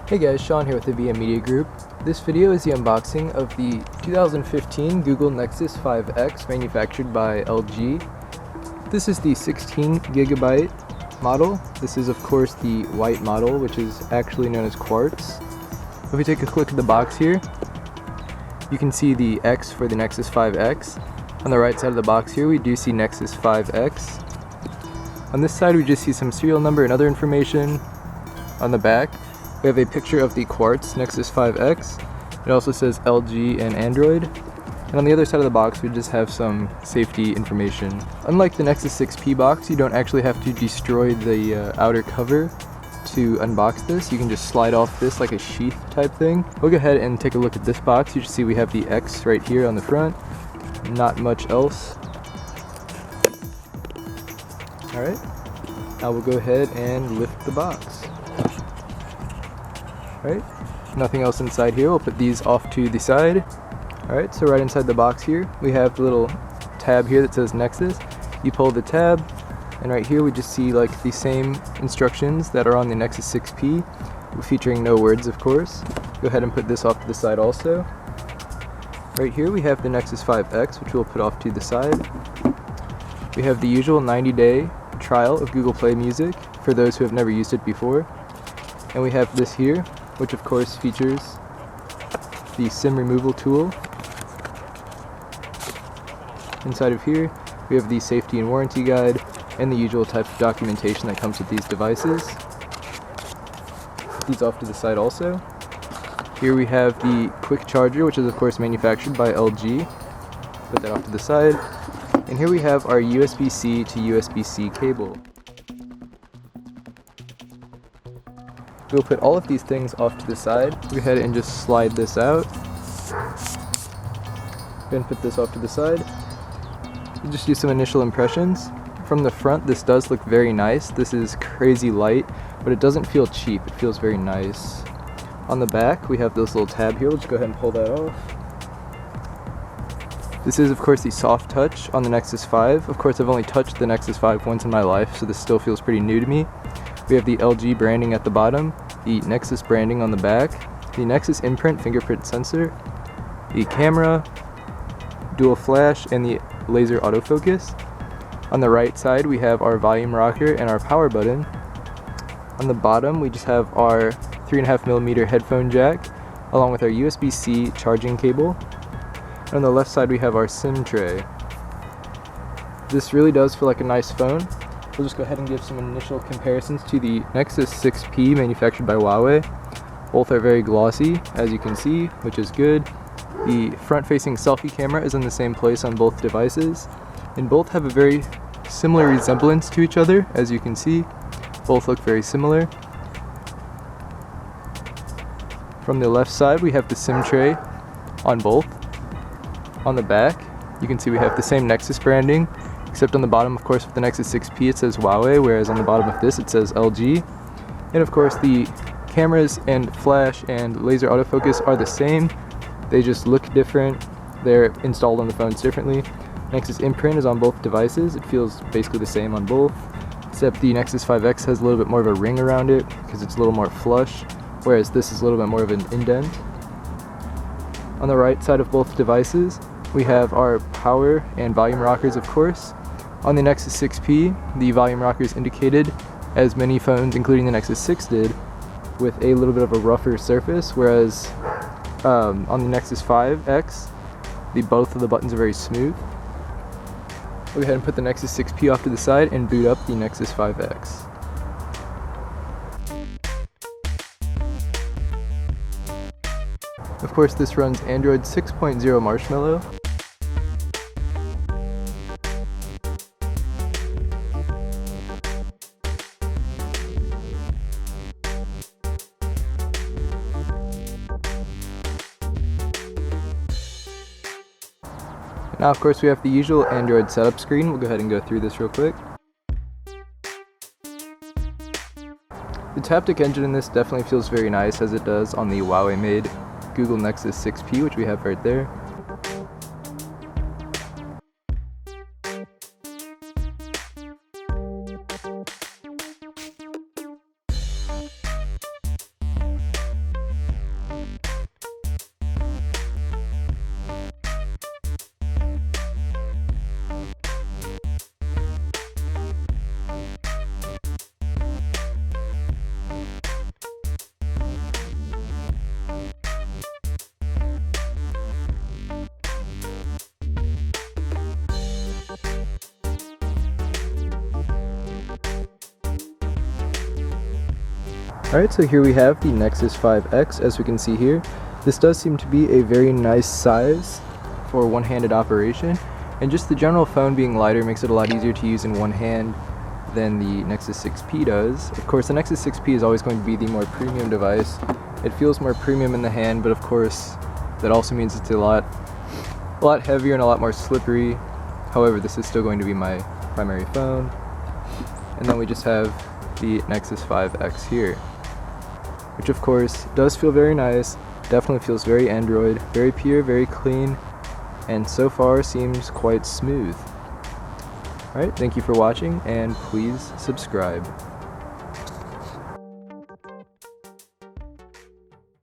Hey guys, Sean here with the VM Media Group. This video is the unboxing of the 2015 Google Nexus 5X manufactured by LG. This is the 16GB model. This is of course the white model, which is actually known as quartz. If we take a look at the box here, you can see the X for the Nexus 5X. On the right side of the box here we do see Nexus 5X. On this side we just see some serial number and other information. On the back we have a picture of the quartz Nexus 5X. It also says LG and Android. And on the other side of the box we just have some safety information. Unlike the Nexus 6P box, you don't actually have to destroy the outer cover to unbox this. You can just slide off this like a sheath type thing. We'll go ahead and take a look at this box. You should see we have the X right here on the front. Not much else. Alright, now we'll go ahead and lift the box. Alright, nothing else inside here. We'll put these off to the side. Alright, so right inside the box here, we have the little tab here that says Nexus. You pull the tab, and right here we just see like the same instructions that are on the Nexus 6P, featuring no words of course. Go ahead and put this off to the side also. Right here we have the Nexus 5X, which we'll put off to the side. We have the usual 90-day trial of Google Play Music for those who have never used it before. And we have this here, which of course features the SIM removal tool. Inside of here we have the safety and warranty guide and the usual type of documentation that comes with these devices. Put these off to the side also. Here we have the quick charger, which is of course manufactured by LG. Put that off to the side. And here we have our USB-C to USB-C cable. We'll put all of these things off to the side. Go ahead and just slide this out. Go ahead and put this off to the side. We'll just do some initial impressions. From the front, this does look very nice. This is crazy light, but it doesn't feel cheap. It feels very nice. On the back, we have this little tab here. We'll just go ahead and pull that off. This is of course the soft touch on the Nexus 5. Of course I've only touched the Nexus 5 once in my life, so this still feels pretty new to me. We have the LG branding at the bottom, the Nexus branding on the back, the Nexus imprint fingerprint sensor, the camera, dual flash, and the laser autofocus. On the right side we have our volume rocker and our power button. On the bottom we just have our 3.5mm headphone jack along with our USB-C charging cable. And on the left side we have our SIM tray. This really does feel like a nice phone. We'll just go ahead and give some initial comparisons to the Nexus 6P manufactured by Huawei. Both are very glossy, as you can see, which is good. The front-facing selfie camera is in the same place on both devices, and both have a very similar resemblance to each other, as you can see. Both look very similar. From the left side we have the SIM tray on both. On the back you can see we have the same Nexus branding, except on the bottom of course with the Nexus 6P it says Huawei, whereas on the bottom of this it says LG. And of course the cameras and flash and laser autofocus are the same, they just look different. They're installed on the phones differently. Nexus imprint is on both devices. It feels basically the same on both, except the Nexus 5X has a little bit more of a ring around it because it's a little more flush, whereas this is a little bit more of an indent. On the right side of both devices we have our power and volume rockers of course. On the Nexus 6P, the volume rocker is indicated, as many phones including the Nexus 6 did, with a little bit of a rougher surface, whereas on the Nexus 5X, both of the buttons are very smooth. We'll go ahead and put the Nexus 6P off to the side and boot up the Nexus 5X. Of course this runs Android 6.0 Marshmallow. Now of course we have the usual Android setup screen. We'll go ahead and go through this real quick. The Taptic engine in this definitely feels very nice, as it does on the Huawei made Google Nexus 6P, which we have right there. Alright, so here we have the Nexus 5X. As we can see here, this does seem to be a very nice size for one-handed operation, and just the general phone being lighter makes it a lot easier to use in one hand than the Nexus 6P does. Of course, the Nexus 6P is always going to be the more premium device. It feels more premium in the hand, but of course that also means it's a lot heavier and a lot more slippery. However, this is still going to be my primary phone. And then we just have the Nexus 5X here, which of course does feel very nice, definitely feels very Android, very pure, very clean, and so far seems quite smooth. Alright, thank you for watching, and please subscribe.